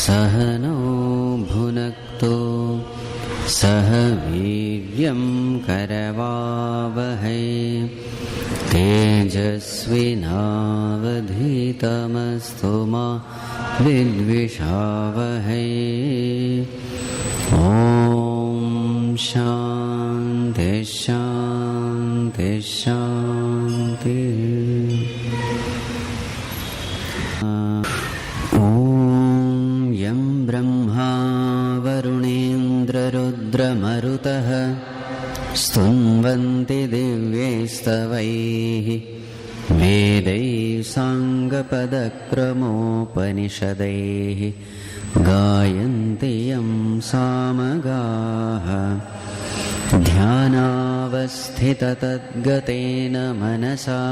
सहनौ भुनक्तु सह वीर्यं करवावहै तेजस्विनावधीतमस्तु मा विद्विषावहै। ॐ शान्ति शान्ति शान्ति। ॐ यं ब्रह्मा वरुणेन्द्ररुद्रमरुतः स्तुन्वन्ति दिव्यैस्तवैः वेदैः साङ्गपदक्रमोपनिषदैः गायन्ति यं सामगाः। ध्यानावस्थिततद्गतेन मनसा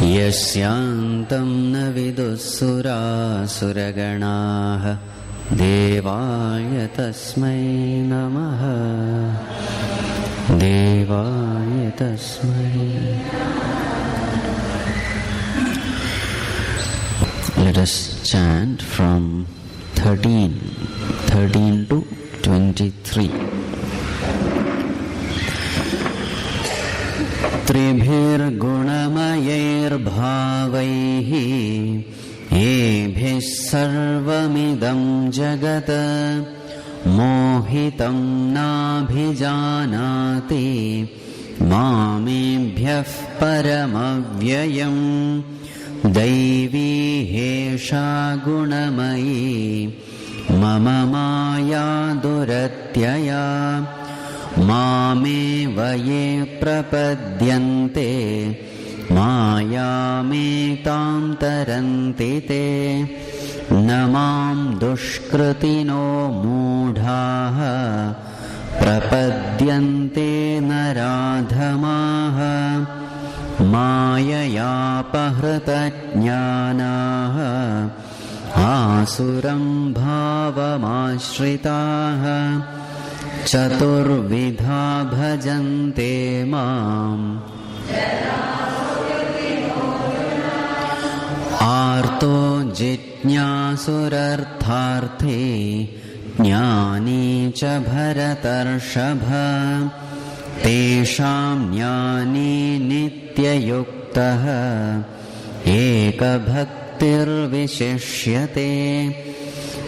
यस्यान्तं न विदुःसुरासुरगणाः देवाय तस्मै नमः। देवाय तस्मै। Let us chant from 13 to 23. त्रिभिर्गुणमयैर्भावैः येभिः सर्वमिदं जगत् मोहितं नाभिजानाति मामेभ्यः परमव्ययम्। दैवी हेषा गुणमयी मम माया दुरत्यया मामेव ये प्रपद्यन्ते मायामेतां तरन्ति ते। न मां दुष्कृतिनो मूढाः प्रपद्यन्ते नराधमाः माययापहृतज्ञानाः आसुरं भावमाश्रिताः। चतुर्विधा भजन्ते माम् आर्तो जिज्ञासुरर्थार्थी ज्ञानी च भरतर्षभ। तेषां ज्ञानी नित्ययुक्तः एकभक्तिर्विशिष्यते।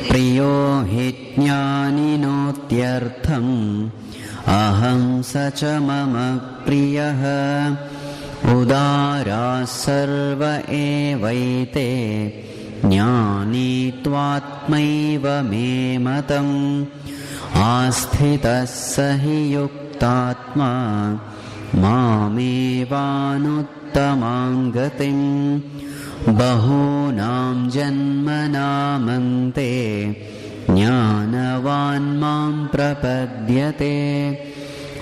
प्रियो हि ज्ञानिनोत्यर्थम् अहं स च मम प्रियः। उदाराः सर्व एवैते ज्ञानी त्वात्मैव मे मतम्। आस्थितः स हि युक्तात्मा मामेवानुत्तमां गतिम्। बहूनां जन्मनामन्ते ज्ञानवान् मां प्रपद्यते।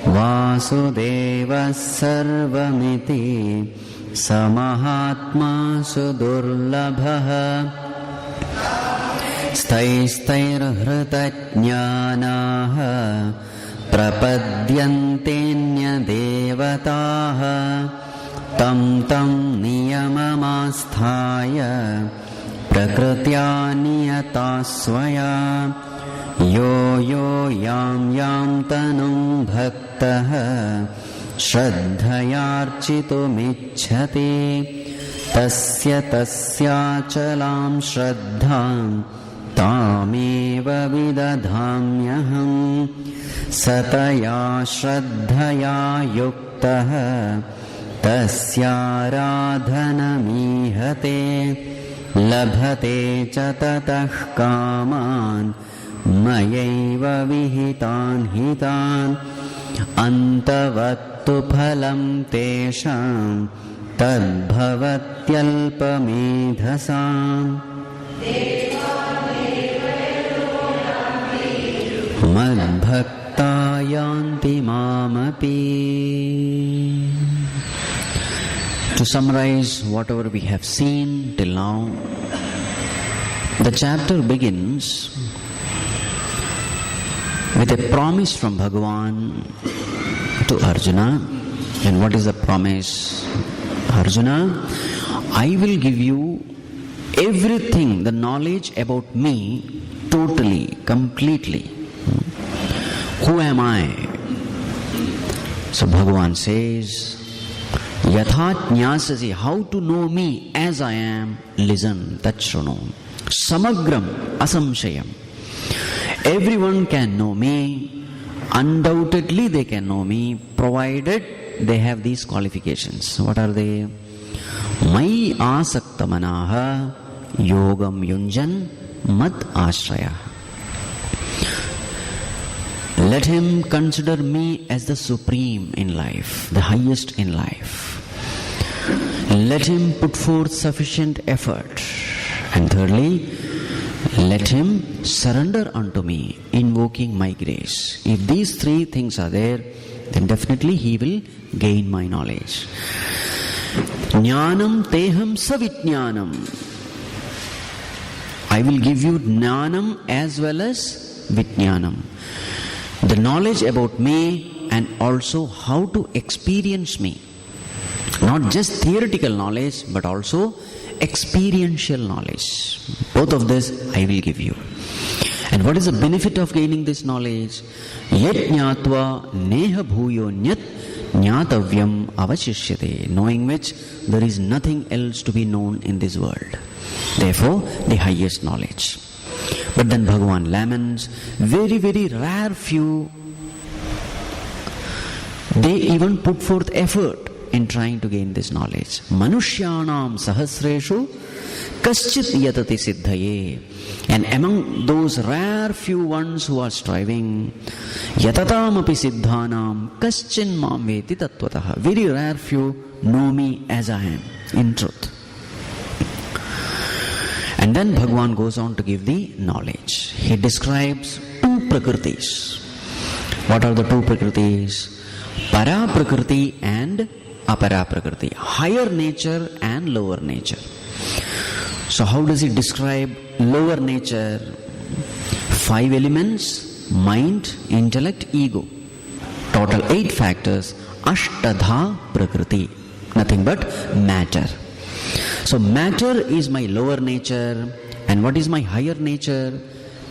वासुदेवः सर्वमिति स महात्मा सुदुर्लभः। स्तैस्तैर्हृतज्ञानाः प्रपद्यन्तेऽन्यदेवताः। तं तं नियममास्थाय प्रकृत्या नियता स्वया। यो यो यां यां तनुं भक्तः श्रद्धयार्चितुमिच्छति तस्य तस्याचलां श्रद्धां तामेव विदधाम्यहम्। सतया श्रद्धया युक्तः तस्याराधनमीहते। लभते च ततः कामान् मयैव विहितान् हितान्। अन्तवत्तु फलं तेषां तद्भवत्यल्पमेधसाम्। मद्भक्ता यान्ति मामपि। To summarize whatever we have seen till now, the chapter begins with a promise from Bhagavan to Arjuna. And what is the promise? Arjuna, I will give you everything, the knowledge about me, totally, completely. Who am I? So Bhagavan says, Yatha jnasasi, how to know me as I am, listen, tachrunu. Samagram asamshayam. Everyone can know me, undoubtedly they can know me, provided they have these qualifications. What are they? Mai asakta manaha yogam yunjan mad ashraya. Let him consider me as the supreme in life, the highest in life. Let him put forth sufficient effort. And thirdly, let him surrender unto me, invoking my grace. If these three things are there, then definitely he will gain my knowledge. Jnanam teham savijnanam. I will give you jnanam as well as vijnanam. The knowledge about me and also how to experience me. Not just theoretical knowledge, but also experiential knowledge. Both of this I will give you. And what is the benefit of gaining this knowledge? Yat jnatva neha bhuyo nyat jnatavyam avashishyate. Knowing which there is nothing else to be known in this world. Therefore, the highest knowledge. But then Bhagavan laments, very, very rare few, they even put forth effort in trying to gain this knowledge. Manushyanam sahasreshu kaschit yatati siddhaye. And among those rare few ones who are striving, yatatam api siddhanam kaschin mam veti tattvataha. Very rare few know me as I am, in truth. And then Bhagavan goes on to give the knowledge. He describes two prakritis. What are the two prakritis? Para prakriti and apara prakriti. Higher nature and lower nature. So how does he describe lower nature? 5 elements: mind, intellect, ego. Total 8 factors. Ashtadha prakriti. Nothing but matter. So matter is my lower nature, and what is my higher nature?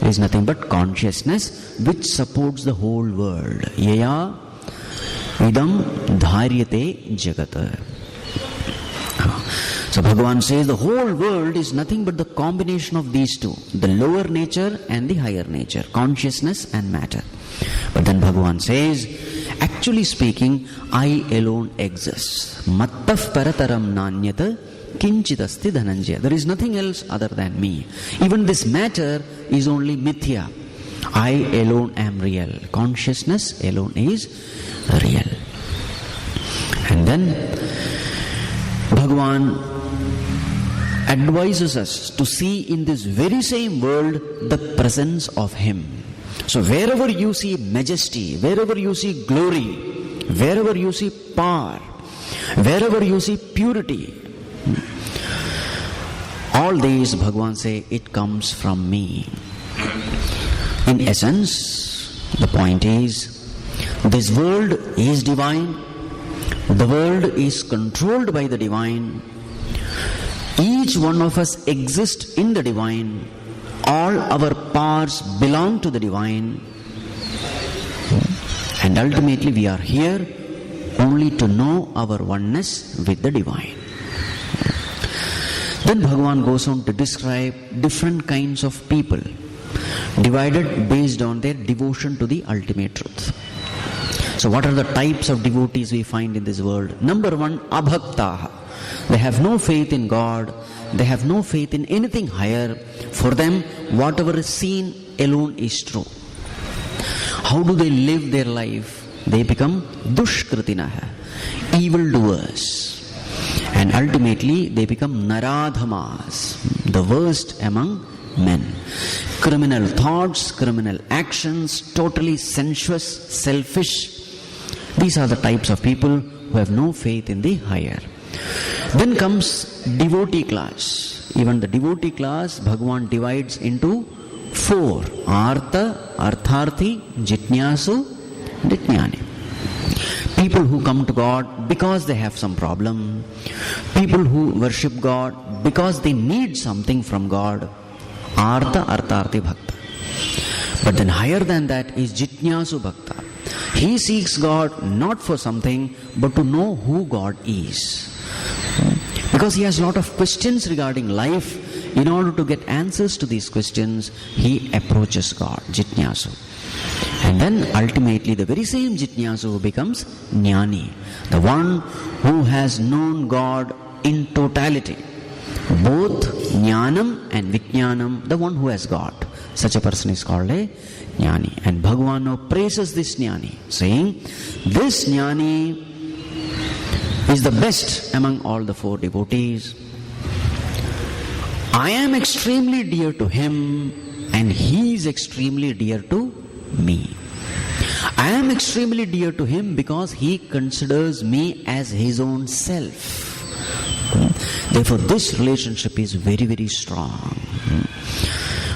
It is nothing but consciousness which supports the whole world. Yaya idam dharyate jagata. So Bhagavan says the whole world is nothing but the combination of these two, the lower nature and the higher nature, consciousness and matter. But then Bhagavan says, actually speaking, I alone exist. Mattaf parataram nanyata kinchidasti dhananjaya. There is nothing else other than me. Even this matter is only mithya. I alone am real. Consciousness alone is real. And then Bhagavan advises us to see in this very same world the presence of Him. So wherever you see majesty, wherever you see glory, wherever you see power, wherever you see purity, all these, Bhagavan say, it comes from me. In essence, the point is, this world is divine. The world is controlled by the divine. Each one of us exists in the divine. All our powers belong to the divine. And ultimately we are here only to know our oneness with the divine. Then Bhagavan goes on to describe different kinds of people, divided based on their devotion to the ultimate truth. So what are the types of devotees we find in this world? Number 1, abhaktaha. They have no faith in God. They have no faith in anything higher. For them, whatever is seen alone is true. How do they live their life? They become dushkritinaha, evildoers. And ultimately, they become naradhamas, the worst among men. Criminal thoughts, criminal actions, totally sensuous, selfish. These are the types of people who have no faith in the higher. Then comes devotee class. Even the devotee class, Bhagavan divides into 4. Artha, Artharthi, Jitnyasu, Jitnyani. People who come to God because they have some problem. People who worship God because they need something from God. Artha Artharthi Bhakta. But then higher than that is Jitnyasu Bhakta. He seeks God not for something but to know who God is. Because he has a lot of questions regarding life. In order to get answers to these questions, he approaches God, Jitnyasu. And then ultimately the very same Jitnyasu who becomes Jnani, the one who has known God in totality. Both Jnanam and Vijnanam, the one who has God. Such a person is called a Jnani. And Bhagavan now praises this Jnani, saying, this Jnani is the best among all the four devotees. I am extremely dear to him and he is extremely dear to me. I am extremely dear to him because he considers me as his own self. Therefore, this relationship is very, very strong.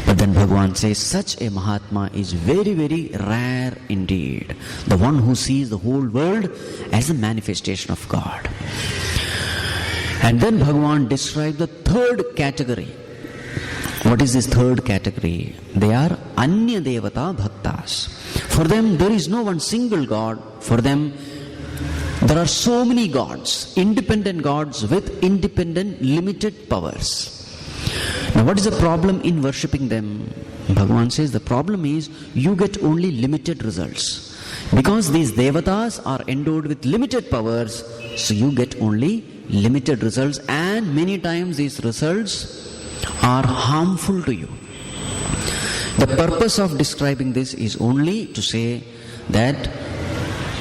But then Bhagavan says, such a Mahatma is very, very rare indeed. The one who sees the whole world as a manifestation of God. And then Bhagavan described the third category. What is this third category? They are Anya Devata Bhaktas. For them, there is no one single God. For them, there are so many gods, independent gods with independent, limited powers. Now, what is the problem in worshipping them? Bhagavan says the problem is you get only limited results. Because these devatas are endowed with limited powers, so you get only limited results, and many times these results are harmful to you. The purpose of describing this is only to say that,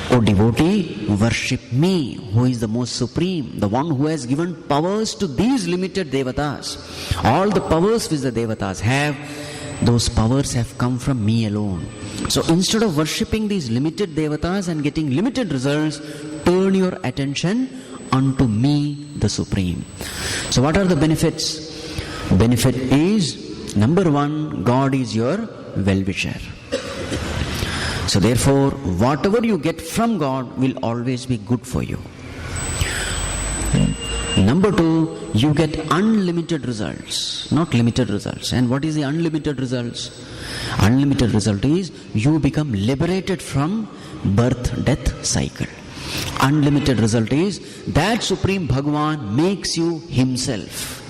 O devotee, worship me, who is the most supreme, the one who has given powers to these limited devatas. All the powers which the devatas have, those powers have come from me alone. So instead of worshipping these limited devatas and getting limited results, turn your attention unto me, the supreme. So what are the benefits? Benefit is, number one, God is your well-wisher. So therefore, whatever you get from God will always be good for you. Number two, you get unlimited results, not limited results. And what is the unlimited results? Unlimited result is you become liberated from birth-death cycle. Unlimited result is that Supreme Bhagavan makes you himself.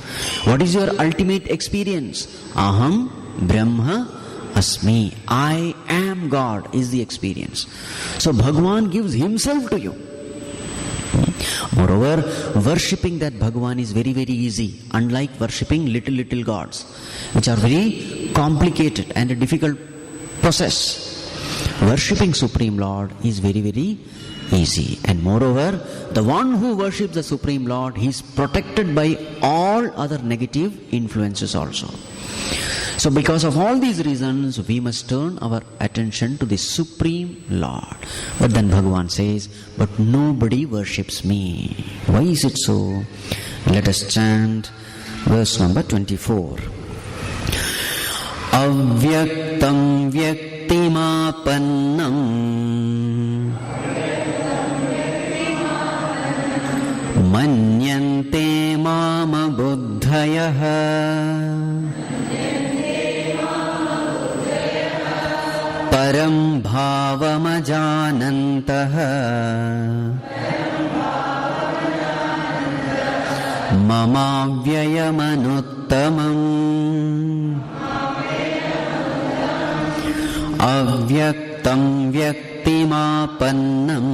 What is your ultimate experience? Aham Brahma Asmi. I am God is the experience. So Bhagavan gives himself to you. Moreover, worshipping that Bhagavan is very, very easy, unlike worshipping little gods, which are very complicated and a difficult process. Worshipping Supreme Lord is very, very easy. And moreover, the one who worships the Supreme Lord, he is protected by all other negative influences also. So because of all these reasons, we must turn our attention to the Supreme Lord. But then Bhagavan says, but nobody worships me. Why is it so? Let us chant verse number 24. Avyaktam vyaktimapannam manyante mama buddhayaha param bhavamajanantaha mamavyayamanuttama avyaktam vyaktimapannam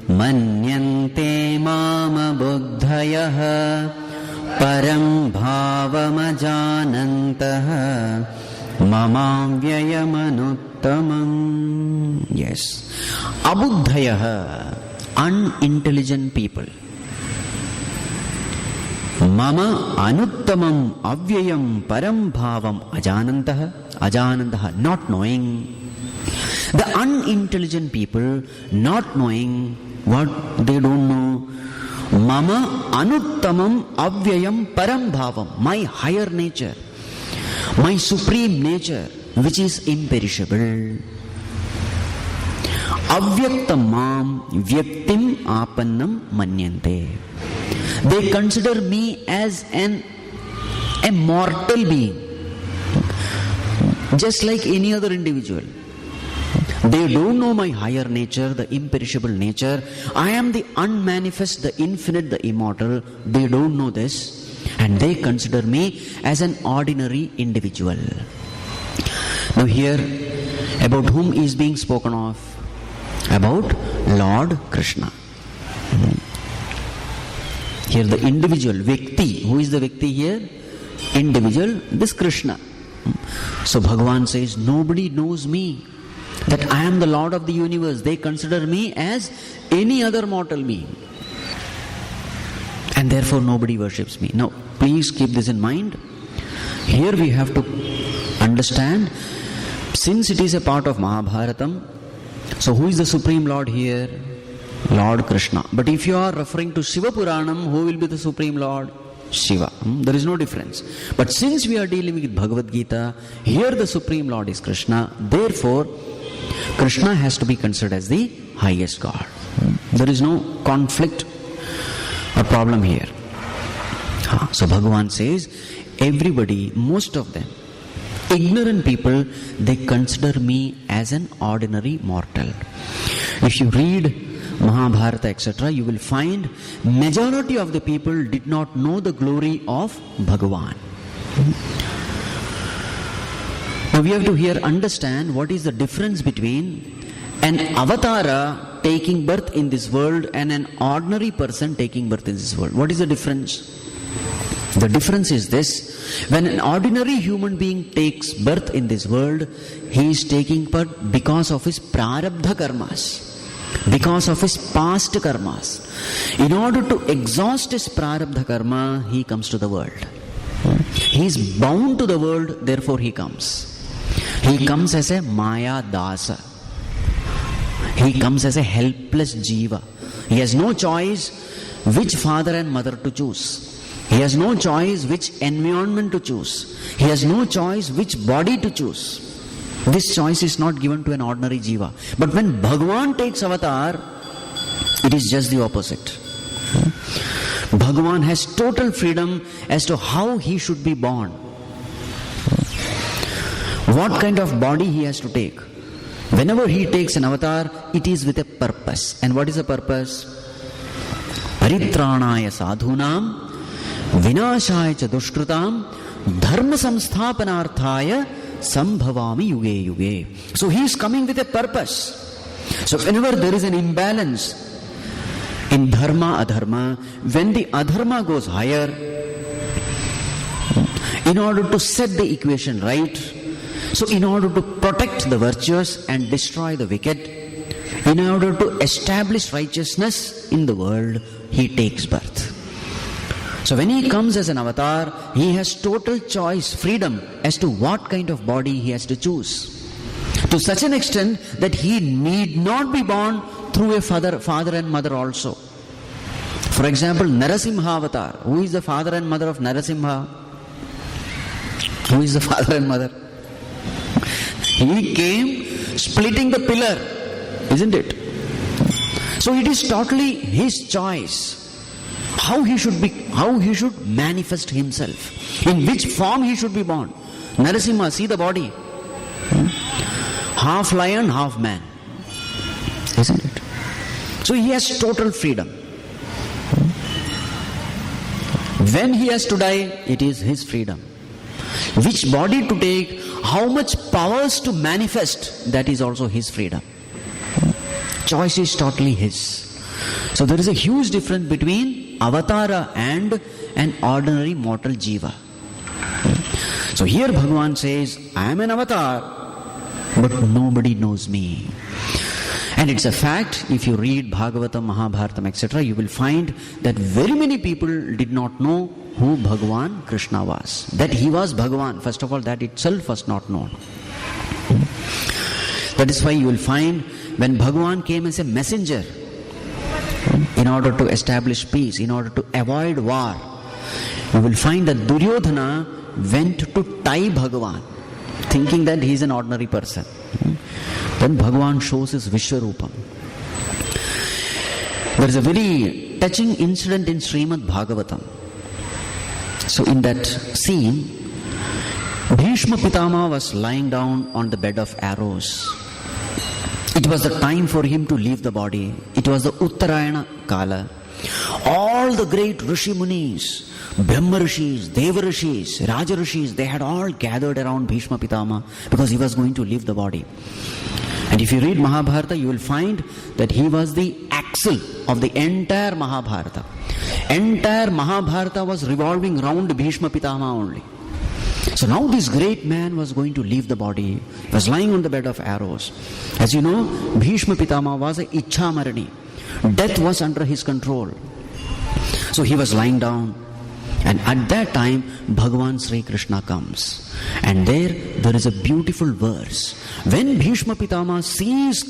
manyante mama buddhayaha param bhavamajanantaha mamavyayamanuttama. Yes. Abuddhayaha, unintelligent people. Mama anuttamam avyayam param bhavam ajanantaha. Ajanantaha, not knowing. The unintelligent people, not knowing what they don't know. Mama anuttamam avyayam param bhavam, my higher nature, my supreme nature, which is imperishable. Avyaktam mam vyaktim apannam manyante. They consider me as a mortal being, just like any other individual. They don't know my higher nature, the imperishable nature. I am the unmanifest, the infinite, the immortal. They don't know this, and they consider me as an ordinary individual. Now here, about whom is being spoken of? About Lord Krishna. Here the individual, Vyakti. Who is the Vyakti here? Individual, this Krishna. So Bhagavan says, nobody knows me, that I am the Lord of the universe. They consider me as any other mortal being, and therefore nobody worships me. Now please keep this in mind. Here we have to understand, since it is a part of Mahabharatam, so who is the Supreme Lord here? Lord Krishna. But if you are referring to Shiva Puranam, who will be the Supreme Lord? Shiva. There is no difference. But since we are dealing with Bhagavad Gita, here the Supreme Lord is Krishna. Therefore, Krishna has to be considered as the highest God. There is no conflict or problem here. So Bhagavan says, everybody, most of them, ignorant people, they consider me as an ordinary mortal. If you read Mahabharata, etc., you will find majority of the people did not know the glory of Bhagavan. Now we have to here understand what is the difference between an avatara taking birth in this world and an ordinary person taking birth in this world. What is the difference? The difference is this: when an ordinary human being takes birth in this world, he is taking birth because of his prarabdha karmas, because of his past karmas. In order to exhaust his prarabdha karma, he comes to the world. He is bound to the world, therefore he comes. He comes as a Maya Dasa. He comes as a helpless jiva. He has no choice which father and mother to choose. He has no choice which environment to choose. He has no choice which body to choose. This choice is not given to an ordinary jiva. But when Bhagavan takes avatar, it is just the opposite. Bhagavan has total freedom as to how he should be born, what kind of body he has to take. Whenever he takes an avatar, it is with a purpose. And what is the purpose? Paritranaya sadhunam vinashaya cha dushkritam dharma samsthapanarthaya sambhavami yuge yuge. So he is coming with a purpose. So whenever there is an imbalance in dharma adharma, when the adharma goes higher, in order to set the equation right, so in order to protect the virtuous and destroy the wicked, in order to establish righteousness in the world, he takes birth. So when he comes as an avatar, he has total choice, freedom as to what kind of body he has to choose. To such an extent that he need not be born through a father and mother also. For example, Narasimha avatar. Who is the father and mother of Narasimha? Who is the father and mother? He came splitting the pillar, isn't it? So it is totally his choice how he should manifest himself, in which form he should be born. Narasimha, see the body, half lion, half man, isn't it? So he has total freedom. When he has to die, it is his freedom. Which body to take, how much powers to manifest, that is also his freedom. Choice is totally his. So there is a huge difference between avatara and an ordinary mortal jiva. So here Bhagavan says, I am an avatar, but nobody knows me. And it's a fact, if you read Bhagavatam, Mahabharatam, etc., you will find that very many people did not know who Bhagavan Krishna was. That he was Bhagavan, first of all, that itself was not known. That is why you will find when Bhagavan came as a messenger, in order to establish peace, in order to avoid war, you will find that Duryodhana went to tie Bhagavan, thinking that he is an ordinary person. Then Bhagavan shows his Vishwarupam. There is a very touching incident in Srimad Bhagavatam. So in that scene, Bhishma Pitama was lying down on the bed of arrows. It was the time for him to leave the body. It was the Uttarayana Kala. All the great Rishi Munis, Brahma Rishis, Deva Rishis, Raja Rishis, they had all gathered around Bhishma Pitama because he was going to leave the body. And if you read Mahabharata, you will find that he was the axle of the entire Mahabharata. Entire Mahabharata was revolving around Bhishma Pitama only. So now this great man was going to leave the body. He was lying on the bed of arrows. As you know, Bhishma Pitama was a Ichhamarani. Death was under his control. So he was lying down. And at that time, Bhagavan Sri Krishna comes. And there is a beautiful verse. When Bhishma Pitama sees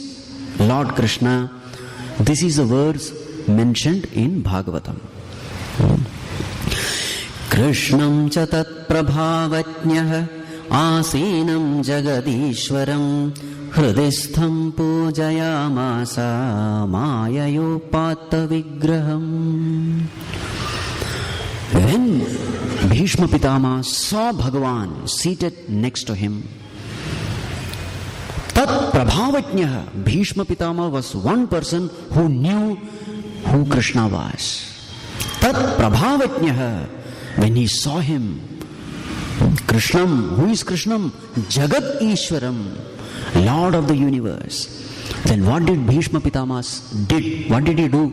Lord Krishna, this is a verse mentioned in Bhagavatam. Krishnam cha tat prabhavatnyah asinam jagadishwaram hridistham pujayamasa mayayopata vigraham. When Bhishma Pitama saw Bhagavan seated next to him, tat prabhavatnyah, Bhishma Pitama was one person who knew who Krishna was. Tat prabhavatnyah, when he saw him, Krishnam, who is Krishnam? Jagat Ishwaram, Lord of the universe. Then what did Bhishma Pitama did? What did he do?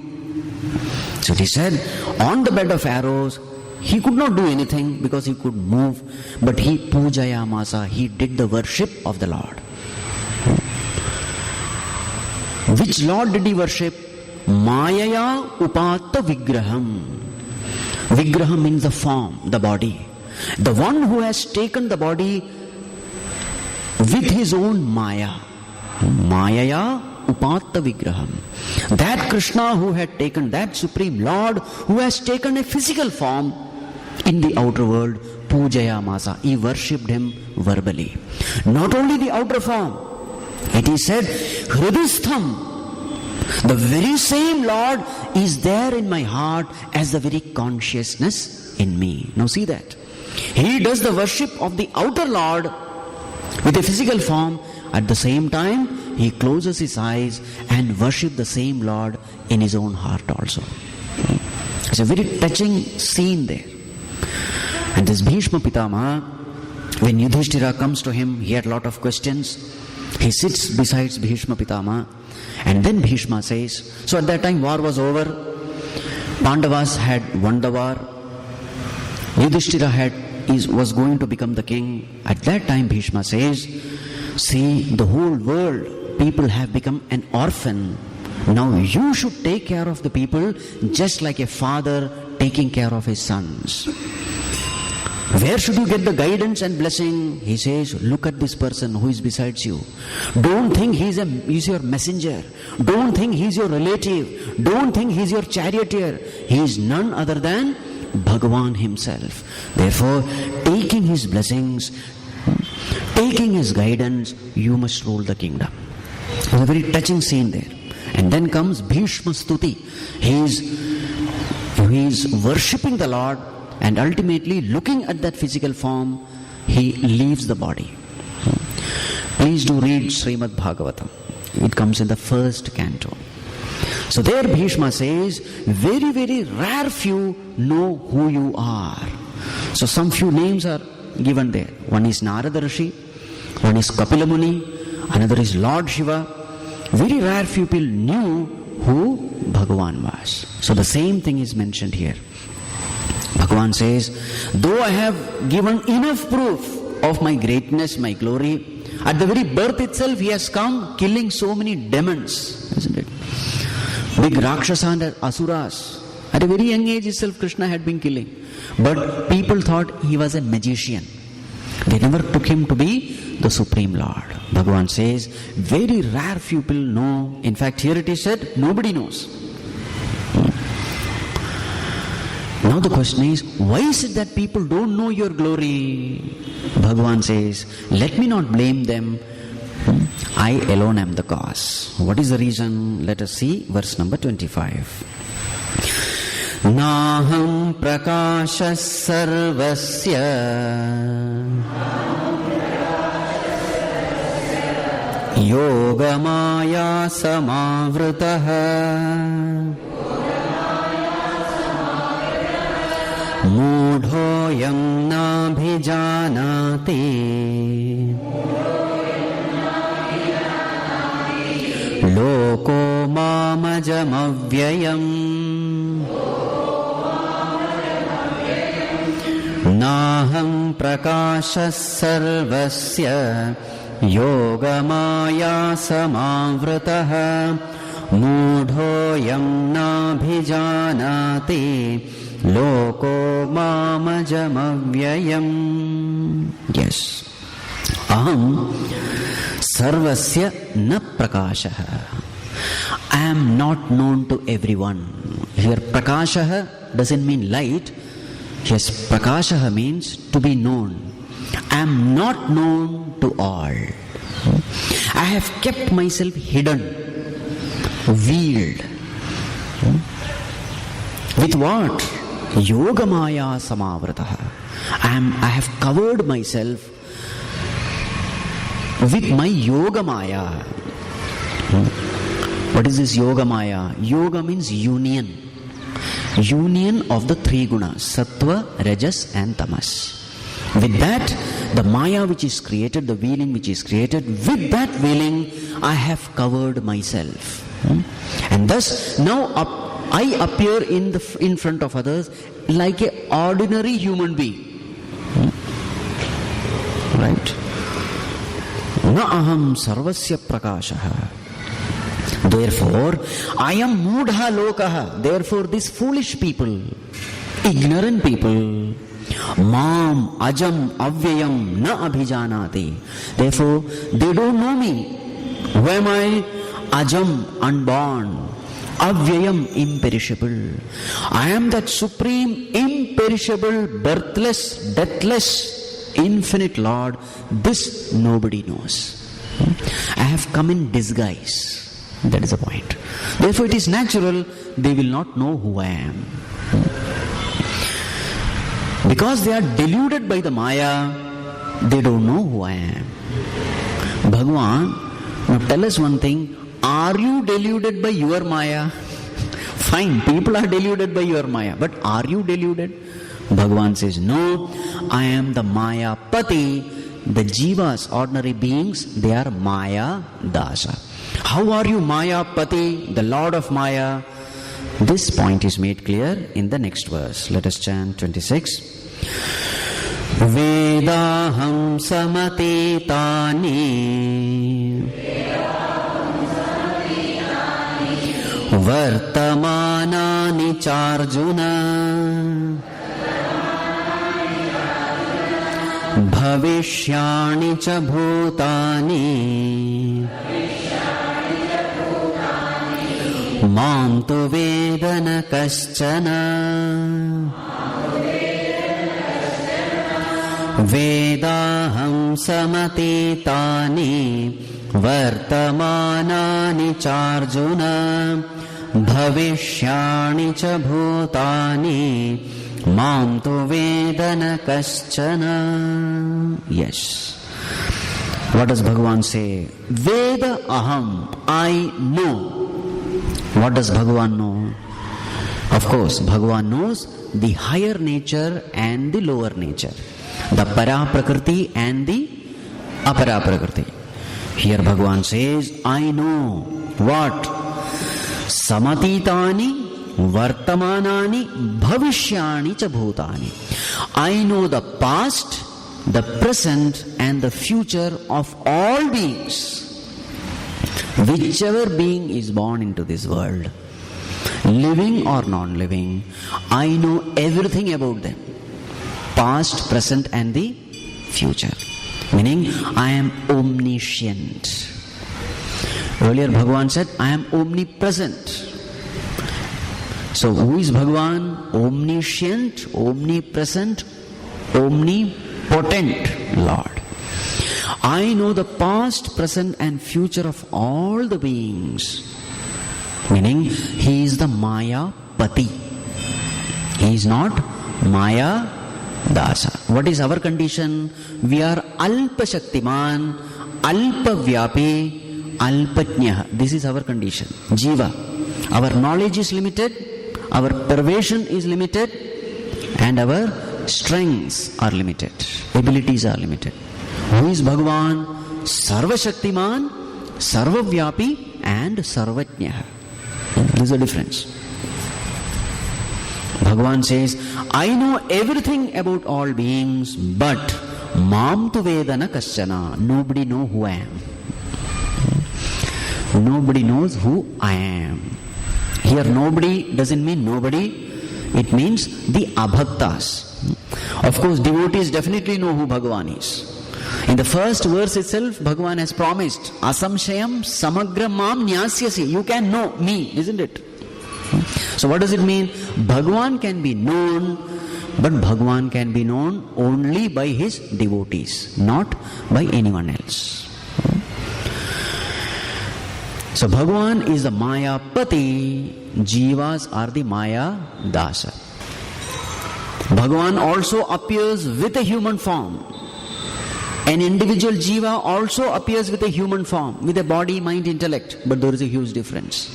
So he said, on the bed of arrows, he could not do anything because he could move, but he pujayamasa, he did the worship of the Lord. Which Lord did he worship? Mayaya upata vigraham. Vigraham means the form, the body. The one who has taken the body with his own maya. Mayaya upata vigraham. That Krishna who had taken, that Supreme Lord who has taken a physical form in the outer world, pujayamasa, he worshipped him verbally. Not only the outer form, it is said, hridistham, the very same Lord is there in my heart as the very consciousness in me. Now see that. He does the worship of the outer Lord with a physical form. At the same time, he closes his eyes and worships the same Lord in his own heart also. It's a very touching scene there. And this Bhishma Pitama, when Yudhishthira comes to him, he had a lot of questions. He sits beside Bhishma Pitama, and then Bhishma says, so at that time war was over, Pandavas had won the war, Yudhishthira was going to become the king. At that time Bhishma says, see, the whole world, people have become an orphan. Now you should take care of the people just like a father taking care of his sons. Where should you get the guidance and blessing? He says, look at this person who is besides you. Don't think he's your messenger. Don't think he's your relative. Don't think he's your charioteer. He is none other than Bhagavan himself. Therefore, taking his blessings, taking his guidance, you must rule the kingdom. There's a very touching scene there. And then comes Bhishma Stuti. He is worshipping the Lord, and ultimately looking at that physical form, he leaves the body. Please do read Srimad Bhagavatam. It comes in the first canto. So there Bhishma says, very, very rare few know who you are. So some few names are given there. One is Narada Rishi, one is Kapila Muni, another is Lord Shiva. Very rare few people knew who Bhagavan was. So the same thing is mentioned here. Bhagavan says, though I have given enough proof of my greatness, my glory, at the very birth itself he has come killing so many demons, isn't it? Big Rakshasa and Asuras. At a very young age itself Krishna had been killing. But people thought he was a magician. They never took him to be the Supreme Lord. Bhagavan says, very rare few people know. In fact, here it is said, nobody knows. Now the question is, why is it that people don't know your glory? Bhagavan says, let me not blame them. I alone am the cause. What is the reason? Let us see verse number 25. Naham prakasha sarvasya yogamaya samavritah mudhoyam nabhijanati loko mamajamavyayam naham prakasha sarvasya yogamaya samavritah mudhoyam nabhijanati loko mamajamavyayam. Yes. Aham sarvasya na prakasha. I am not known to everyone. Here prakasha doesn't mean light. Yes, prakasha means to be known. I am not known to all. I have kept myself hidden, veiled. With what? Yogamaya samavritah. I have covered myself with my Yogamaya. What is this Yogamaya? Yoga means union. Union of the three gunas, sattva, rajas and tamas. With that, the maya which is created, the veiling which is created, with that veiling I have covered myself. And thus now I appear in front of others like an ordinary human being. Right? Na aham sarvasya prakasha. Therefore, I am mudha lokaha. Therefore, these foolish people, ignorant people, mam ajam avyayam na abhijanati. Therefore, they don't know me. Who am I? Ajam, unborn. Avyayam, imperishable. I am that supreme, imperishable, birthless, deathless, infinite Lord. This nobody knows. I have come in disguise. That is the point. Therefore, it is natural they will not know who I am. Because they are deluded by the Maya, they don't know who I am. Bhagavan, now tell us one thing. Are you deluded by your Maya? Fine, people are deluded by your Maya. But are you deluded? Bhagavan says, no, I am the Maya Pati. The Jivas, ordinary beings, they are Maya Dasa. How are you Maya Pati, the Lord of Maya? This point is made clear in the next verse. Let us chant 26. Vedaham samatitani vartamanani charjuna bhavishyani cha bhutani mam tu vedana kaschana. Vedaham samatitani vartamanani charjuna bhavishyani cha bhutani mam tu vedana kaschana. Yes. What does Bhagavan say? Veda aham, I know. What does Bhagavan know? Of course, Bhagavan knows the higher nature and the lower nature. The para prakriti and the apara prakriti. Here Bhagavan says, I know what? Samatitani vartamanani bhavishyani cha bhutani. I know the past, the present and the future of all beings. Whichever being is born into this world, living or non-living, I know everything about them. Past, present and the future. Meaning, I am omniscient. Earlier Bhagavan said, I am omnipresent. So, who is Bhagavan? Omniscient, omnipresent, omnipotent Lord. I know the past, present and future of all the beings. Meaning, he is the Maya Pati. He is not Maya Dasa. What is our condition? We are Alpa Shaktiman, Alpa Vyapi, Alpajnah. This is our condition. Jiva. Our knowledge is limited, our pervasion is limited, and our strengths are limited. Abilities are limited. Who is Bhagavan? Sarva Shaktiman, Sarva Vyapi, and Sarvajnah. There is a difference. Bhagavan says, I know everything about all beings, but Mam tu Vedana Kaschana. Nobody knows who I am. Nobody knows who I am. Here nobody doesn't mean nobody. It means the abhaktas. Of course, devotees definitely know who Bhagavan is. In the first verse itself, Bhagavan has promised, Asamshayam samagra mam nyasyasi. You can know me, isn't it? So what does it mean? Bhagavan can be known, but Bhagavan can be known only by his devotees, not by anyone else. So Bhagavan is the Maya Pati, Jivas are the Maya Dasa. Bhagavan also appears with a human form. An individual Jiva also appears with a human form, with a body, mind, intellect, but there is a huge difference.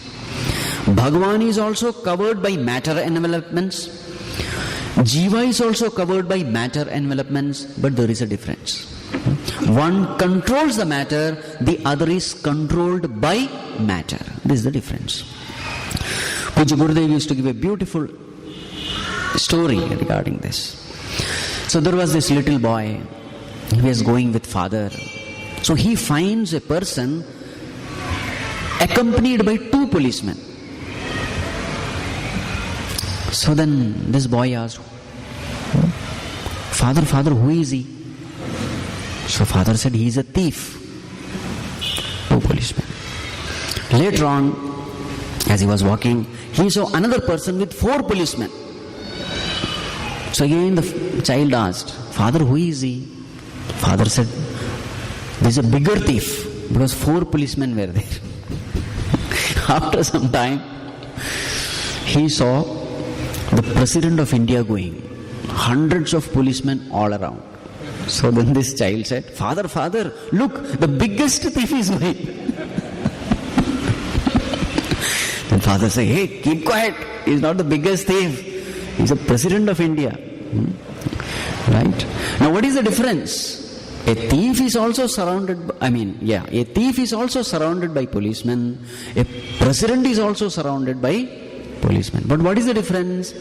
Bhagavan is also covered by matter envelopments. Jiva is also covered by matter envelopments, but there is a difference. One controls the matter, the other is controlled by matter. This is the difference. Pujya Gurudev used to give a beautiful story regarding this. So there was this little boy, he was going with father. So he finds a person accompanied by 2 policemen. So then this boy asked, Father, who is he? So father said, he is a thief. 2 policemen. Later on, as he was walking, he saw another person with 4 policemen. So again the child asked, Father, who is he? Father said, there is a bigger thief, because 4 policemen were there. After some time, he saw the President of India going, hundreds of policemen all around. So then this child said, Father, look, the biggest thief is going. Then father said, hey, keep quiet. He's not the biggest thief. He's the President of India. Right? Now what is the difference? A thief is also surrounded by, a thief is also surrounded by policemen. A president is also surrounded by policemen. But what is the difference?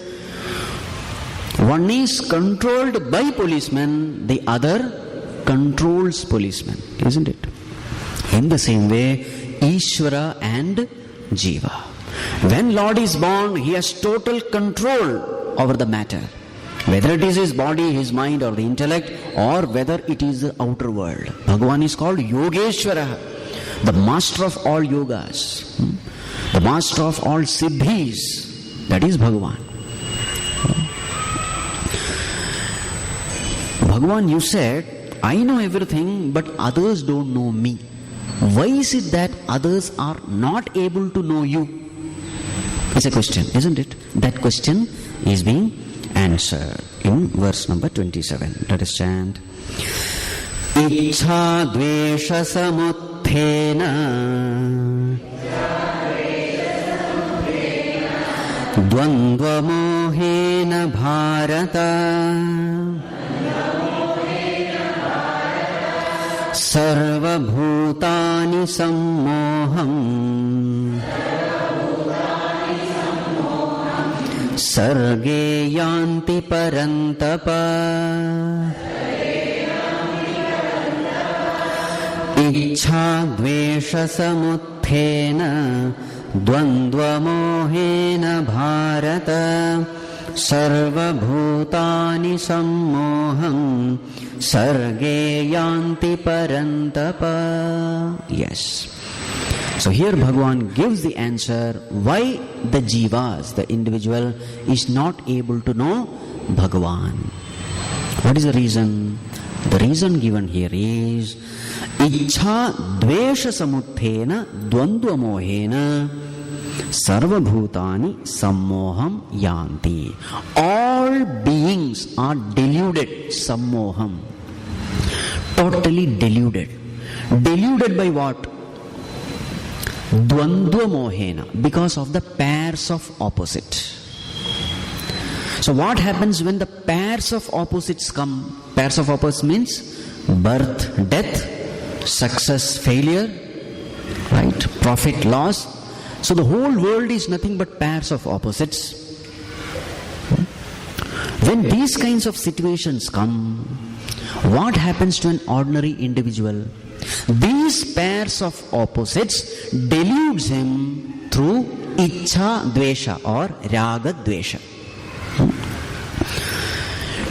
One is controlled by policemen, the other controls policemen, isn't it? In the same way, Ishvara and Jiva. When Lord is born, he has total control over the matter. Whether it is his body, his mind or the intellect, or whether it is the outer world. Bhagavan is called Yogeshwara, the master of all yogas, the master of all siddhis. That is Bhagavan. Bhagavan, you said, I know everything, but others don't know me. Why is it that others are not able to know you? It's a question, isn't it? That question is being answered in verse number 27. Let us chant. Ichha dvesha samuthena dvandva mohena bharata sarva bhutani sammoham sarge yanti parantapa ichha dvesha samuthena dvandva mohena bharata sarva bhutani sammoham sarge yanti parantapa. Yes. So here Bhagavan gives the answer why the jivas, the individual, is not able to know Bhagavan. What is the reason? The reason given here is Ichha dvesha samuthena dvandva mohena sarvabhutani sammoham yanti. All beings are deluded, sammoham. Totally deluded. Deluded by what? Dvandva mohena, because of the pairs of opposite. So what happens when the pairs of opposites come? Pairs of opposites means birth, death, success, failure, right? Profit, loss. So the whole world is nothing but pairs of opposites. When these kinds of situations come, what happens to an ordinary individual? These pairs of opposites deludes him through ichha dvesha or raga dvesha.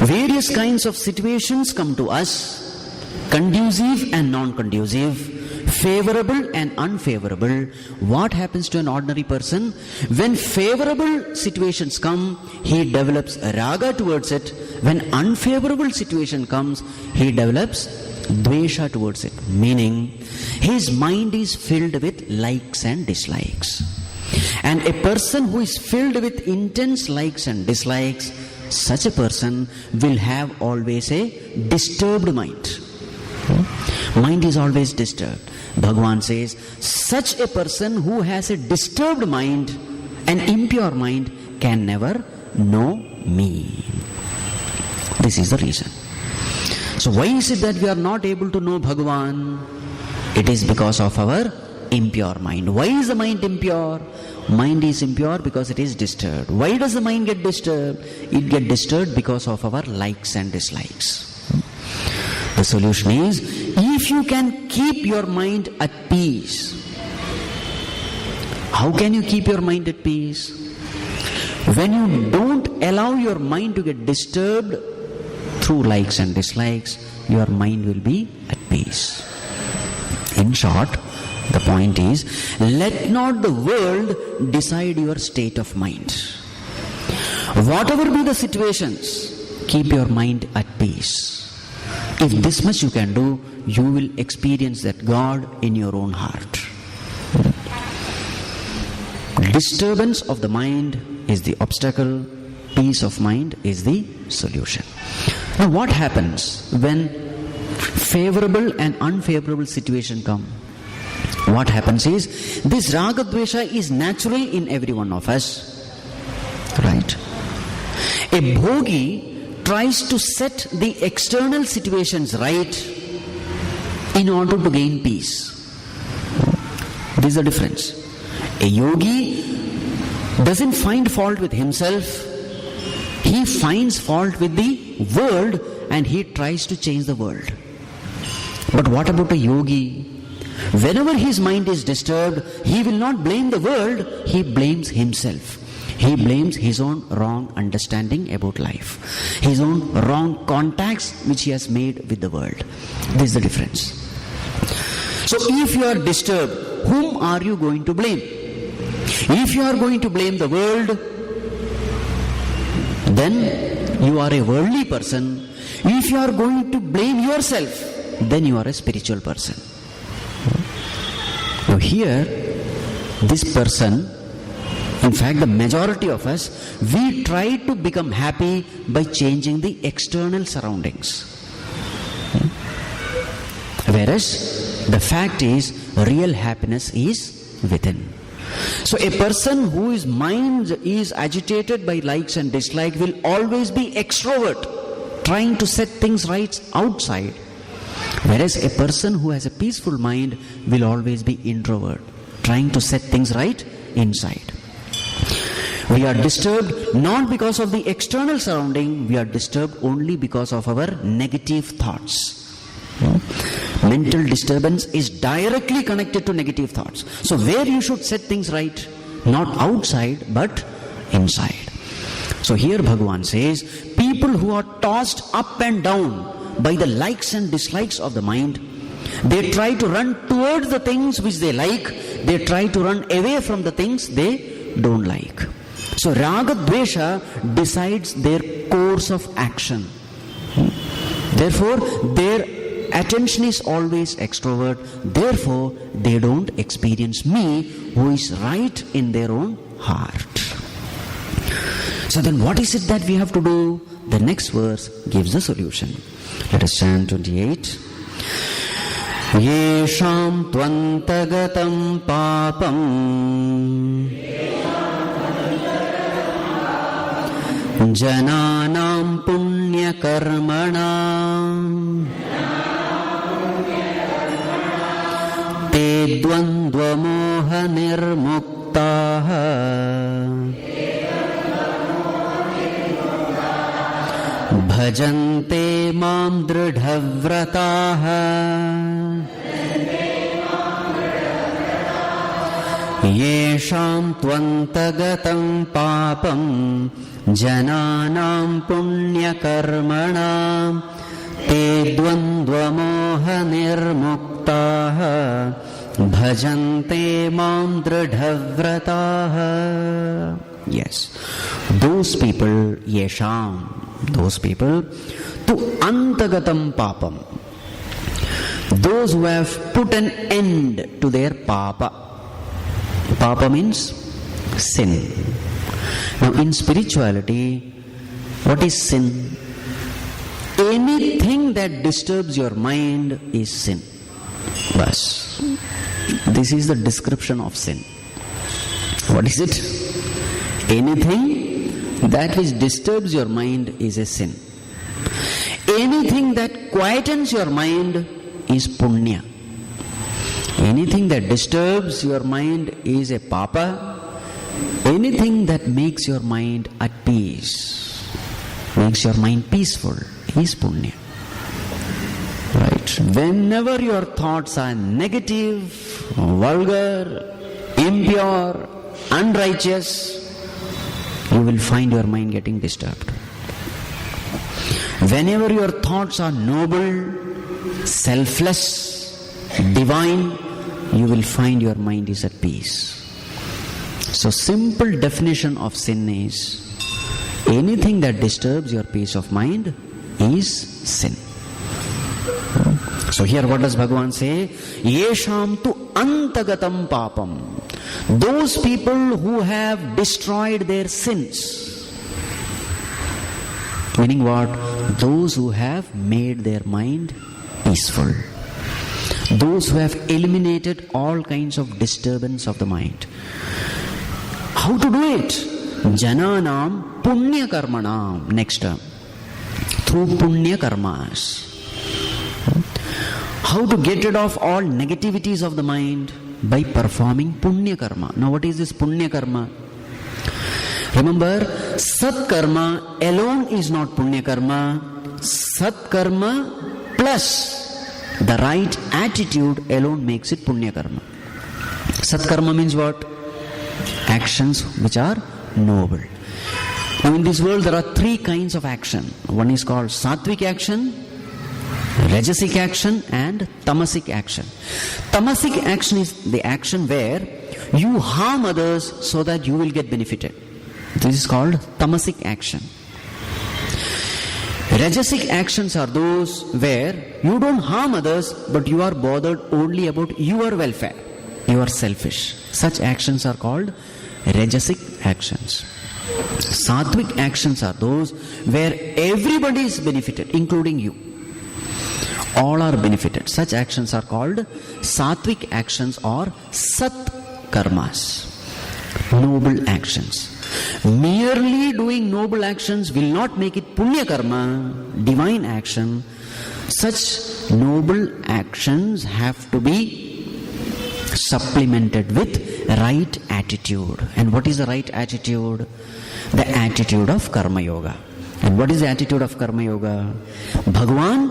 Various kinds of situations come to us, conducive and non-conducive, favorable and unfavorable. What happens to an ordinary person? When favorable situations come, he develops raga towards it. When unfavorable situation comes, he develops dvesha towards it. Meaning, his mind is filled with likes and dislikes. And a person who is filled with intense likes and dislikes, such a person will have always a disturbed mind. Mind is always disturbed. Bhagavan says, such a person who has a disturbed mind, an impure mind, can never know me. This is the reason. So why is it that we are not able to know Bhagavan? It is because of our impure mind. Why is the mind impure? Mind is impure because it is disturbed. Why does the mind get disturbed? It gets disturbed because of our likes and dislikes. The solution is, if you can keep your mind at peace. How can you keep your mind at peace? When you don't allow your mind to get disturbed through likes and dislikes, your mind will be at peace. In short, the point is, let not the world decide your state of mind. Whatever be the situations, keep your mind at peace. If this much you can do, you will experience that God in your own heart. Disturbance of the mind is the obstacle, peace of mind is the solution. Now what happens when favorable and unfavorable situation come? What happens is, this raga dvesha is natural in every one of us. Right? A bhogi tries to set the external situations right in order to gain peace. This is the difference. A yogi doesn't find fault with himself. He finds fault with the world and he tries to change the world. But what about a yogi? Whenever his mind is disturbed, he will not blame the world, he blames himself. He blames his own wrong understanding about life, his own wrong contacts which he has made with the world. This is the difference. So if you are disturbed, whom are you going to blame? If you are going to blame the world, then you are a worldly person. If you are going to blame yourself, then you are a spiritual person. Now here, this person, in fact the majority of us, we try to become happy by changing the external surroundings. Whereas the fact is, real happiness is within. So a person whose mind is agitated by likes and dislikes will always be extrovert, trying to set things right outside. Whereas a person who has a peaceful mind will always be introvert, trying to set things right inside. We are disturbed not because of the external surrounding, we are disturbed only because of our negative thoughts. Mental disturbance is directly connected to negative thoughts. So where you should set things right, not outside but inside. So here Bhagavan says, people who are tossed up and down by the likes and dislikes of the mind, they try to run towards the things which they like, they try to run away from the things they don't like. So raga dvesha decides their course of action. Therefore their attention is always extrovert, therefore they don't experience me who is right in their own heart. So then what is it that we have to do? The next verse gives the solution. Let us chant 28. Yesham tvantagatam papam jananam punya karmanam te dvandva moha nirmuktaha bhajante mam dridhavrataha yesham tvantagatam papam jananam punya karmanam te dvandva moha nirmuktaha bhajante mam dridhavrataha. Yes, those people, yesham, those people, tu antagatam papam, those who have put an end to their papa. Papa means sin. Now in spirituality, what is sin? Anything that disturbs your mind is sin. Bas. This is the description of sin. What is it? Anything that which disturbs your mind is a sin. Anything that quietens your mind is punya. Anything that disturbs your mind is a papa. Anything that makes your mind at peace, makes your mind peaceful, is punya. Right? Whenever your thoughts are negative, vulgar, impure, unrighteous, you will find your mind getting disturbed. Whenever your thoughts are noble, selfless, divine, you will find your mind is at peace. So simple definition of sin is anything that disturbs your peace of mind is sin. So here what does Bhagavan say? Yesham tu antagatam papam. Those people who have destroyed their sins. Meaning what? Those who have made their mind peaceful. Those who have eliminated all kinds of disturbance of the mind. How to do it? Jananam punya karmanam. Next term. Through punya karmas. How to get rid of all negativities of the mind? By performing punya karma. Now what is this punya karma? Remember, sat karma alone is not punya karma. Sat karma plus the right attitude alone makes it punya karma. Sat karma means what? Actions which are noble. Now in this world there are three kinds of action. One is called sattvic action, rajasic action and tamasic action. Tamasic action is the action where you harm others so that you will get benefited. This is called tamasic action. Rajasic actions are those where you don't harm others but you are bothered only about your welfare. You are selfish. Such actions are called rajasic actions. Sattvic actions are those where everybody is benefited, including you. All are benefited. Such actions are called sattvic actions or sat karmas. Noble actions. Merely doing noble actions will not make it punya karma, divine action. Such noble actions have to be supplemented with right attitude. And what is the right attitude? The attitude of karma yoga. And what is the attitude of karma yoga? Bhagavan,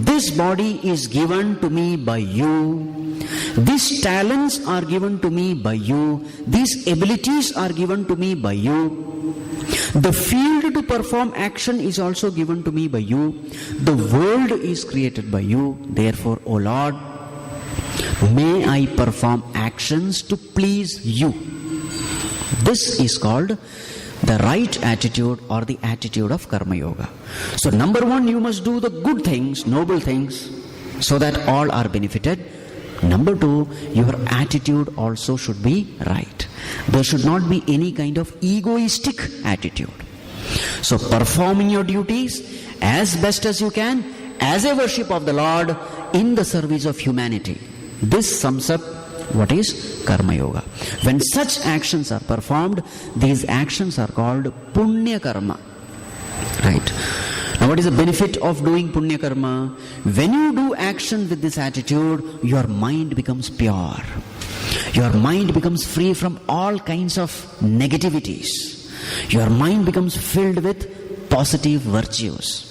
this body is given to me by you. These talents are given to me by you. These abilities are given to me by you. The field to perform action is also given to me by you. The world is created by you. Therefore, O Lord, may I perform actions to please you. This is called the right attitude or the attitude of karma yoga. So number one, you must do the good things, noble things. so that all are benefited. Number two, your attitude also should be right. There should not be any kind of egoistic attitude. So performing your duties as best as you can as a worship of the Lord in the service of humanity. This sums up what is Karma Yoga. When such actions are performed, these actions are called Punya Karma. Right. Now what is the benefit of doing Punya Karma? When you do action with this attitude, your mind becomes pure. Your mind becomes free from all kinds of negativities. Your mind becomes filled with positive virtues.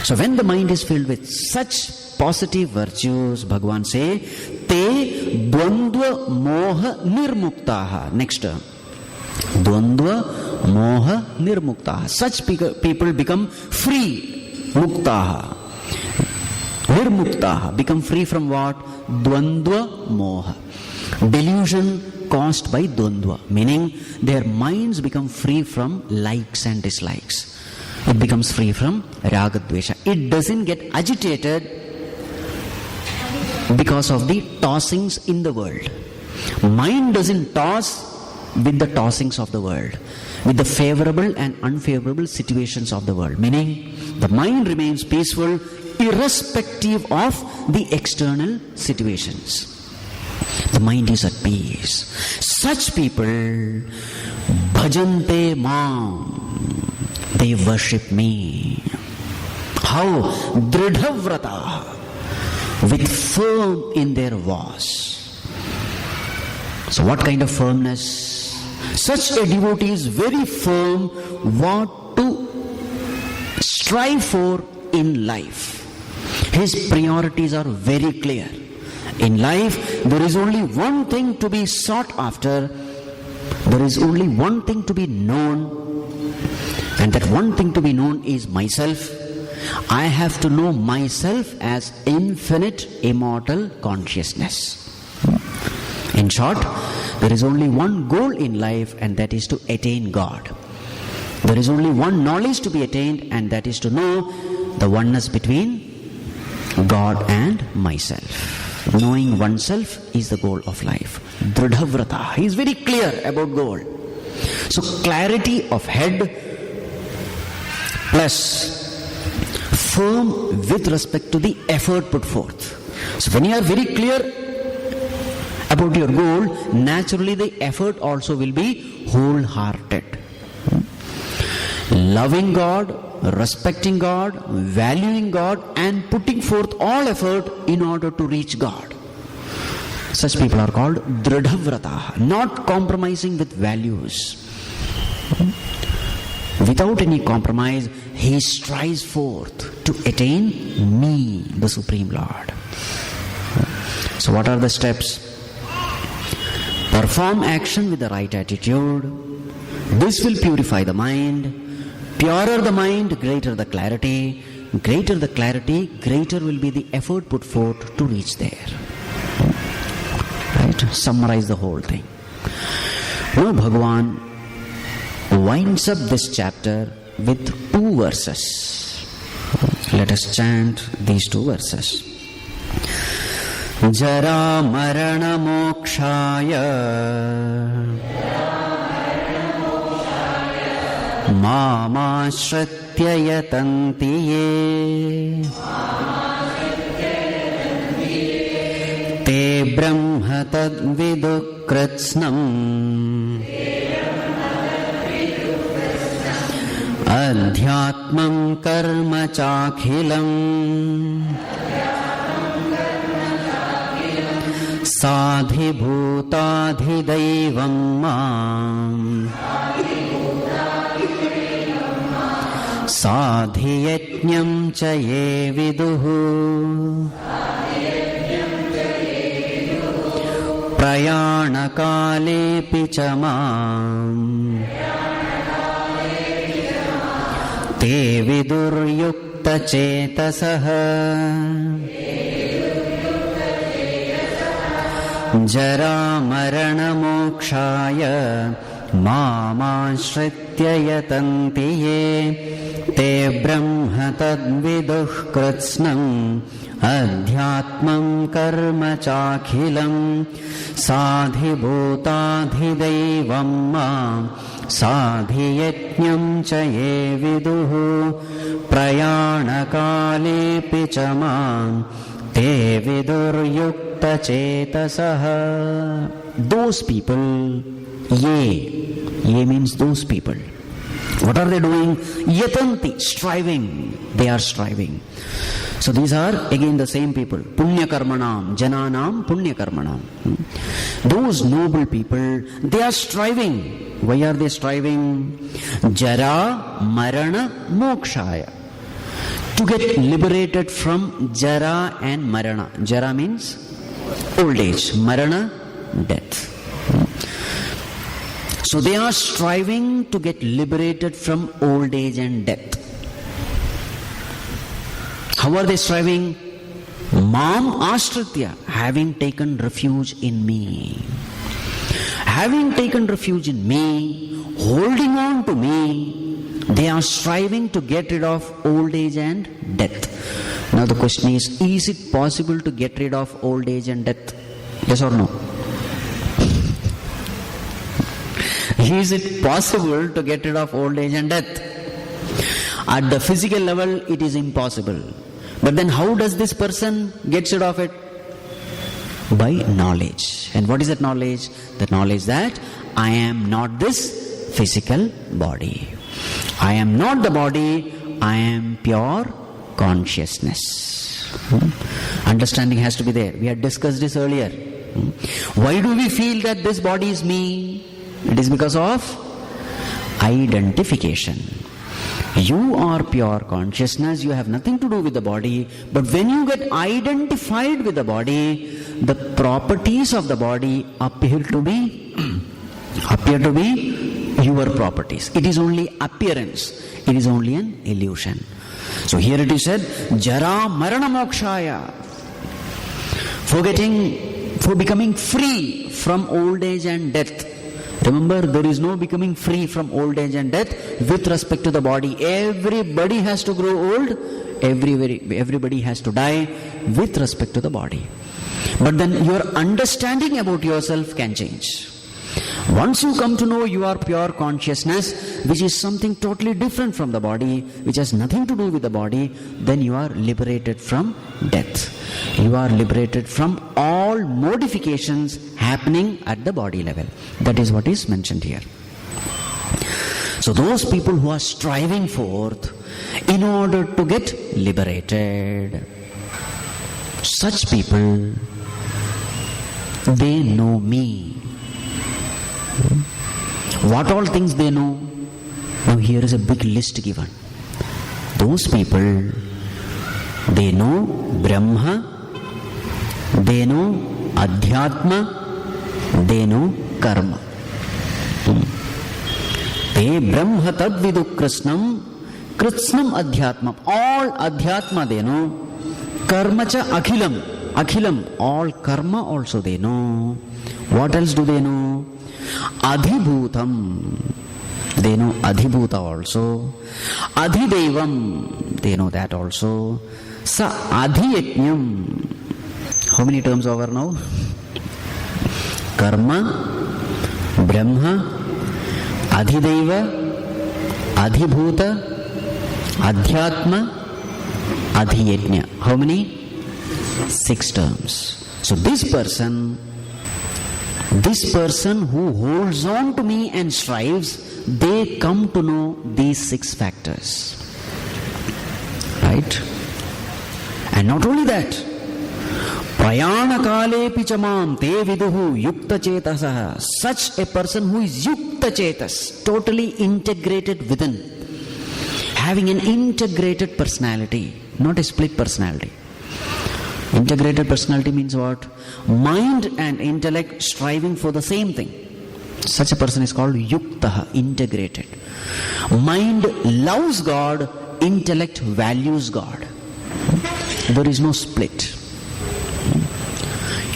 So when the mind is filled with such positive virtues, Bhagavan say, Te Dvandva Moha Nirmuktaha. Next term. Dvandva Moha Nirmuktaha. Such people become free. Muktaha. Nirmuktaha. Become free from what? Dvandva Moha. Delusion caused by Dvandva. Meaning their minds become free from likes and dislikes. It becomes free from Ragadvesha. It doesn't get agitated because of the tossings in the world. Mind doesn't toss with the tossings of the world, with the favorable and unfavorable situations of the world. Meaning, the mind remains peaceful irrespective of the external situations. The mind is at peace. Such people, bhajante mam, they worship me. How? Dridhavrata, with firm in their vows. So what kind of firmness? Such a devotee is very firm what to strive for in life. His priorities are very clear. In life, there is only one thing to be sought after. There is only one thing to be known. And that one thing to be known is myself. I have to know myself as infinite, immortal consciousness. In short, there is only one goal in life, and that is to attain God. There is only one knowledge to be attained, and that is to know the oneness between God and myself. Knowing oneself is the goal of life. Dridhavrata. He is very clear about goal. So clarity of head plus firm with respect to the effort put forth. So when you are very clear about your goal, naturally the effort also will be wholehearted. Loving God, respecting God, valuing God, and putting forth all effort in order to reach God. Such people are called Dridhavrata, not compromising with values. Without any compromise, he strives forth to attain me, the Supreme Lord. So what are the steps? Perform action with the right attitude. This will purify the mind. Purer the mind, greater the clarity. Greater the clarity, greater will be the effort put forth to reach there. Right? Summarize the whole thing. Now Bhagavan winds up this chapter with 2 verses. Let us chant these 2 verses. Jara marana mokshaya mamashritya yatanti ye te brahma tad vidukritsnam adhyatmam karma chakhilam sadhi bhutadhi daivam mam sadhi yajñam cha ye viduhu prayana kalepi cha mam te viduryukta chetasaha jara marana mokshaya mamashritya yatanti ye te brahma tadviduh kritsnam adhyatmam karma chakhilam sadhibhutadhidevam mam sadhiyajñam cha ye viduhu prayanakalepi cha mam te viduryukta chetasaha. Those people, ye means those people. What are they doing? Yatanti, striving. They are striving. So these are again the same people. Punya karmanam, jananam punya karmanam. Those noble people, they are striving. Why are they striving? Jara, marana, mokshaya. To get liberated from jara and marana. Jara means old age. Marana, death. So they are striving to get liberated from old age and death. How are they striving? Mam ashritya, having taken refuge in me. Having taken refuge in me, holding on to me, they are striving to get rid of old age and death. Now the question is it possible to get rid of old age and death? Yes or no? Is it possible to get rid of old age and death? At the physical level, it is impossible. But then how does this person get rid of it? By knowledge. And what is that knowledge? The knowledge that I am not this physical body. I am not the body, I am pure consciousness. Understanding has to be there. We had discussed this earlier. Why do we feel that this body is me? It is because of identification. You are pure consciousness, you have nothing to do with the body, but when you get identified with the body, the properties of the body appear to be your properties. It is only appearance, it is only an illusion. So here it is said, Jara Marana Mokshaya, for becoming free from old age and death. Remember, there is no becoming free from old age and death with respect to the body. Everybody has to grow old, everybody has to die with respect to the body. But then your understanding about yourself can change. Once you come to know you are pure consciousness, which is something totally different from the body, which has nothing to do with the body, then you are liberated from death. You are liberated from all modifications happening at the body level. That is what is mentioned here. So those people who are striving forth in order to get liberated, such people, they know me. What all things they know? Now here is a big list given. Those people, they know Brahma, they know Adhyatma, they know Karma. Te Brahma tad vidu Krishnam, Krishnam Adhyatma. All Adhyatma they know. Karma cha Akhilam. Akhilam, all Karma also they know. What else do they know? Adhibhutam, they know Adhibhuta also. Adhidevam, they know that also. Sa Adhiyajñam. How many terms over now? Karma, Brahma, Adhideva, Adhibhuta, Adhyatma, Adhiyajña. How many? 6 terms. So this person who holds on to me and strives, they come to know these 6 factors. Right? And not only that, Prayana kalepi chamam te viduhu yukta chetasaha. Such a person who is yukta chetas, totally integrated within, having an integrated personality, not a split personality. Integrated personality means what? Mind and intellect striving for the same thing. Such a person is called yuktaha, integrated. Mind loves God, intellect values God. There is no split.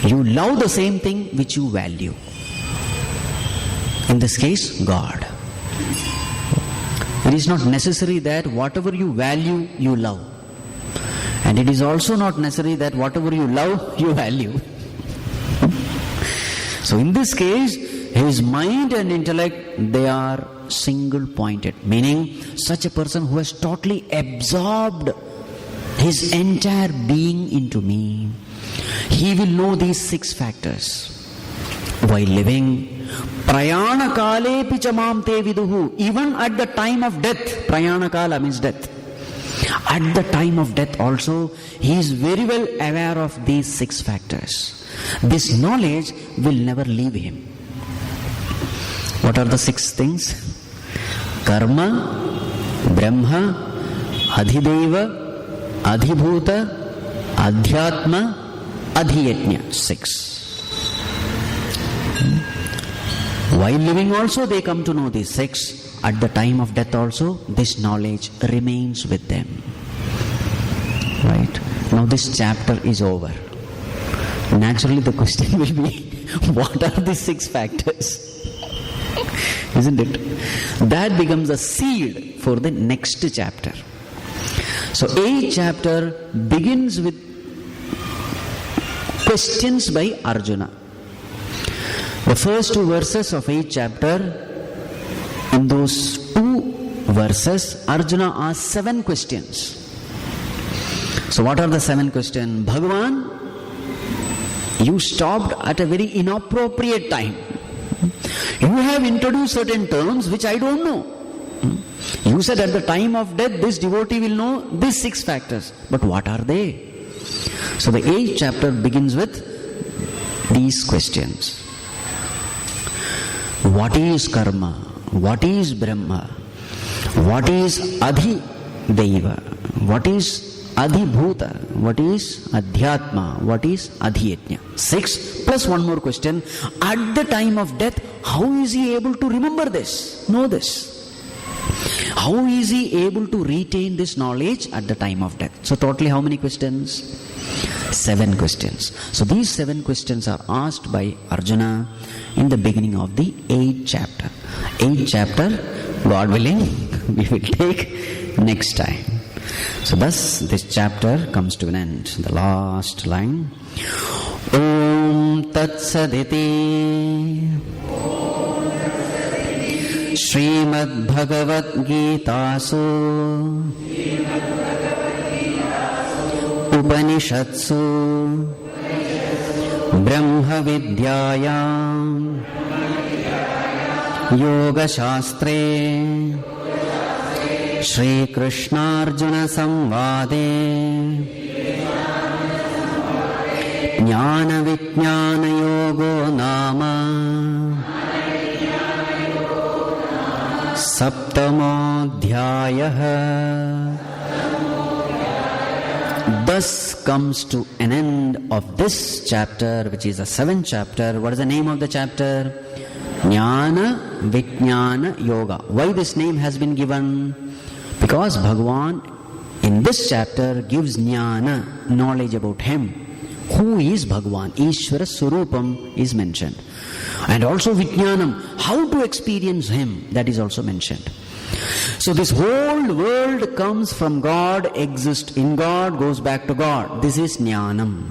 You love the same thing which you value. In this case, God. It is not necessary that whatever you value, you love. And it is also not necessary that whatever you love, you value. So in this case, his mind and intellect, they are single pointed. Meaning, such a person who has totally absorbed his entire being into me, he will know these 6 factors. While living, prayana kale pichamam te viduhu, even at the time of death, prayana kala means death. At the time of death also, he is very well aware of these 6 factors. This knowledge will never leave him. What are the 6 things? Karma, Brahma, Adhideva, Adhibhuta, Adhyatma, Adhiyajna. 6. While living also they come to know these 6. At the time of death also, this knowledge remains with them. Right? Now this chapter is over. Naturally the question will be, what are the 6 factors? Isn't it? That becomes a seed for the next chapter. So 8th chapter begins with questions by Arjuna. The first 2 verses of 8th chapter, in those 2 verses, Arjuna asks 7 questions. So what are the 7 questions? Bhagavan, you stopped at a very inappropriate time. You have introduced certain terms which I don't know. You said at the time of death, this devotee will know these 6 factors. But what are they? So the 8th chapter begins with these questions. What is karma? What is Brahma? What is Adhideva? What is Adhibhuta? What is Adhyatma? What is Adhiyajna? 6 plus 1 more question. At the time of death, how is he able to remember this? Know this? How is he able to retain this knowledge at the time of death? So totally how many questions? 7 questions. So these 7 questions are asked by Arjuna in the beginning of the 8th chapter. 8th chapter, God willing, we will take next time. So thus this chapter comes to an end. The last line. Om Tat Saditi Srimad Bhagavad Gitasu Upanishatsu Brahma Vidyayam Yoga Shastre Shri Krishna Arjuna Samvade Jnana Vijnana Yogo Nama Saptamodhyayah. Thus comes to an end of this chapter, which is the 7th chapter. What is the name of the chapter? Jnana Vijnana Yoga. Why this name has been given? Because Bhagavan in this chapter gives jnana, knowledge about him. Who is Bhagavan? Ishvara Surupam is mentioned. And also Vijnanam, how to experience him, that is also mentioned. So this whole world comes from God, exists in God, goes back to God. This is Jnanam.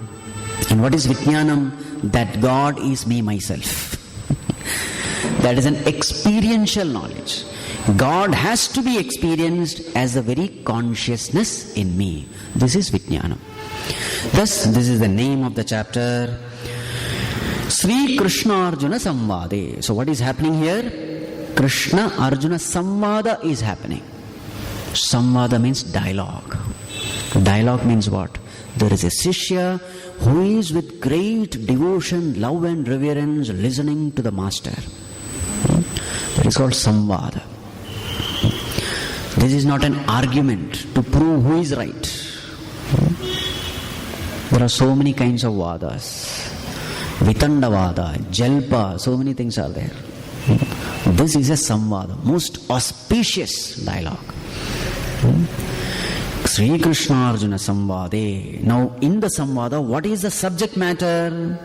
And what is Vijnanam? That God is me, myself. That is an experiential knowledge. God has to be experienced as a very consciousness in me. This is Vijnanam. Thus, this is the name of the chapter. Sri Krishna Arjuna Samvade. So what is happening here? Krishna Arjuna Samvada is happening. Samvada means dialogue. Dialogue means what? There is a Shishya who is with great devotion, love and reverence listening to the master. That is called Samvada. This is not an argument to prove who is right. There are so many kinds of vadas. Vitandavada, Jalpa, so many things are there. This is a Samvada, most auspicious dialogue. Sri Krishna Arjuna Samvade. Now in the Samvada, what is the subject matter?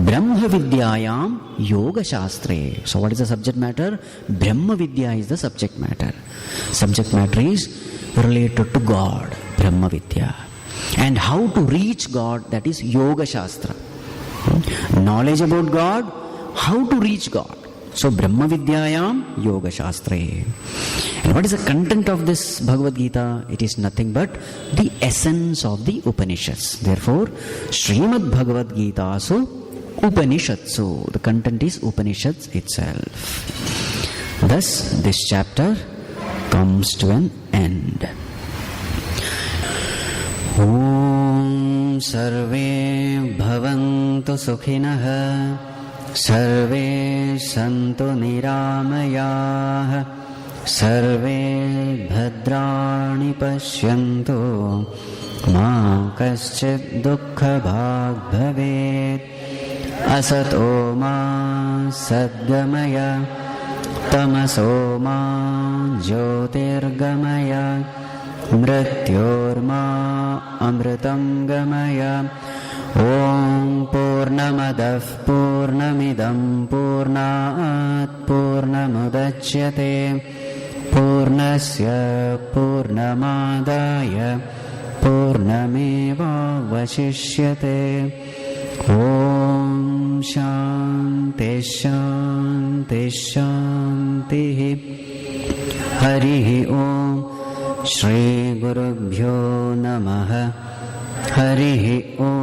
Brahma Vidyayam Yoga Shastre. So what is the subject matter? Brahma Vidya is the subject matter. Subject matter is related to God, Brahma Vidya. And how to reach God, that is Yoga Shastra. Knowledge about God, how to reach God. So Brahma Vidyayam Yoga Shastre. And what is the content of this Bhagavad Gita? It is nothing but the essence of the Upanishads. Therefore, Srimad Bhagavad Gita so Upanishatsu. The content is Upanishads itself. Thus, this chapter comes to an end. Om Sarve Bhavantu Sukhinah Sarve Santu Niramayah Sarve Bhadrani Pashyantu Ma Kaschid Dukkha Bhag Bhavet Asato Ma Sadgamaya Tamaso Ma Jyotirgamaya Mrityorma Amritam Gamaya Om Purnamadah Purnamidam Purnat Purnamudachyate Purnasya Purnamadaya Purnameva Vashishyate Om Shanti Shanti Shanti Harihi Om Shri Gurubhyo Namaha Harihi Om